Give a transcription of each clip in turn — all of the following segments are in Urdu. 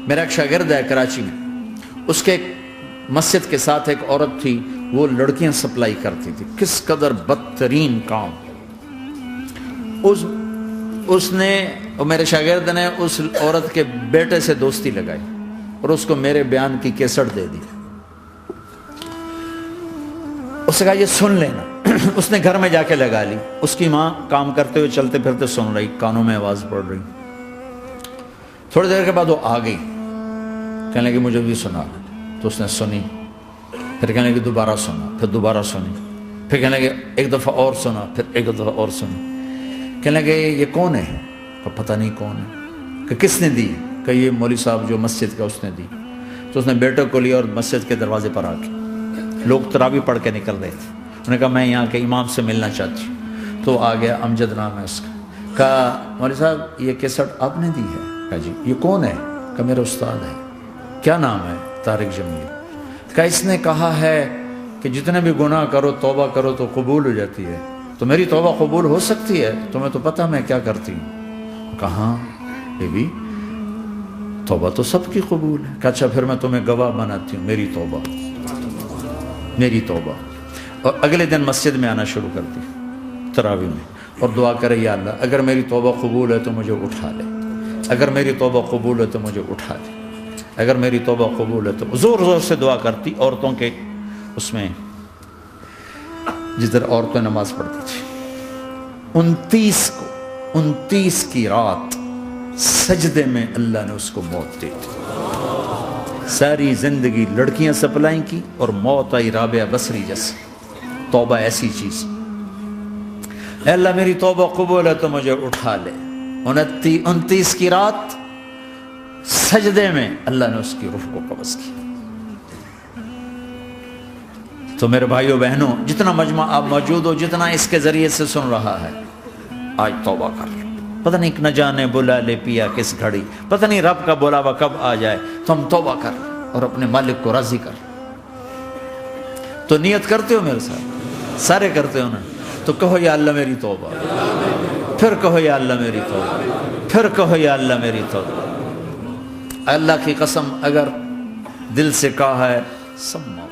میرا ایک شاگرد ہے کراچی میں، اس کے ایک مسجد کے ساتھ ایک عورت تھی، وہ لڑکیاں سپلائی کرتی تھی، کس قدر بدترین کام۔ اس نے، میرے شاگرد نے اس عورت کے بیٹے سے دوستی لگائی اور اس کو میرے بیان کی کیسٹ دے دی۔ اس نے کہا یہ سن لینا۔ اس نے گھر میں جا کے لگا لی، اس کی ماں کام کرتے ہوئے چلتے پھرتے سن رہی، کانوں میں آواز پڑ رہی۔ تھوڑی دیر کے بعد وہ آ گئی، کہنے لگی مجھے بھی سنا، تو اس نے سنی، پھر کہنے لگی دوبارہ سنا، پھر دوبارہ سنی، پھر کہنے لگی ایک دفعہ اور سنا، پھر ایک دفعہ اور سنی۔ کہنے لگے یہ کون ہے؟ کہ پتہ نہیں کون ہے۔ کہ کس نے دی؟ کہ یہ مولوی صاحب جو مسجد کا اس نے دی۔ تو اس نے بیٹے کو لیا اور مسجد کے دروازے پر آ کے، لوگ تراویح پڑھ کے نکل رہے تھے، انہوں نے کہا میں یہاں کے امام سے ملنا چاہتی ہوں۔ تو آ گیا، امجد نام ہے اس کا۔ کہا مولوی صاحب یہ کیسٹ آپ نے دی ہے؟ کہا جی۔ یہ کون ہے؟ کہ میرا استاد ہے۔ کیا نام ہے؟ طارق جمیل۔ کہ اس نے کہا ہے کہ جتنے بھی گناہ کرو توبہ کرو تو قبول ہو جاتی ہے، تو میری توبہ قبول ہو سکتی ہے؟ تمہیں تو پتہ میں کیا کرتی ہوں۔ کہاں بی بی توبہ تو سب کی قبول ہے۔ کہ اچھا پھر میں تمہیں گواہ بناتی ہوں، میری توبہ، میری توبہ۔ اور اگلے دن مسجد میں آنا شروع کر دی تراویح میں، اور دعا کرے یا اللہ اگر میری توبہ قبول ہے تو مجھے اٹھا لے، اگر میری توبہ قبول ہے تو مجھے اٹھا لے، اگر میری توبہ قبول ہے تو۔ زور زور سے دعا کرتی، عورتوں کے اس میں جدھر عورتیں نماز پڑھتی تھی۔ 29 کی رات سجدے میں اللہ نے اس کو موت دے دی۔ ساری زندگی لڑکیاں سپلائی کی اور موت آئی رابعہ بصری جیسے۔ توبہ ایسی چیز، اے اللہ میری توبہ قبول ہے تو مجھے اٹھا لے۔ 29 کی رات سجدے میں اللہ نے اس کی روح کو قبض کیا۔ تو میرے بھائیوں بہنوں، جتنا مجمع آپ موجود ہو، جتنا اس کے ذریعے سے سن رہا ہے، آج توبہ کر لو۔ پتہ نہیں نہ جانے بلا لے پیا کس گھڑی، پتہ نہیں رب کا بلاوا کب آ جائے، تو ہم توبہ کر اور اپنے مالک کو راضی کر۔ تو نیت کرتے ہو میرے ساتھ؟ سارے کرتے ہو نا؟ تو کہو یا اللہ میری توبہ، پھر کہو یا اللہ میری توبہ، پھر کہو یا اللہ میری توبہ۔ اللہ کی قسم اگر دل سے کہا ہے سب معاف ہو۔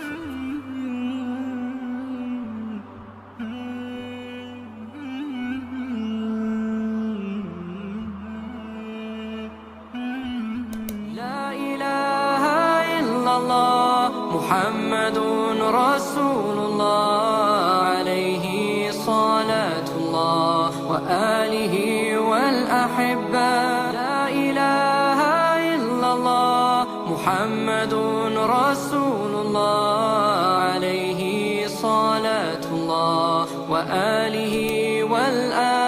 محمد رسول الله عليه صلاة الله وآله والأحبة لا إله إلا الله محمد رسول الله عليه صلاة الله وآله والآحبة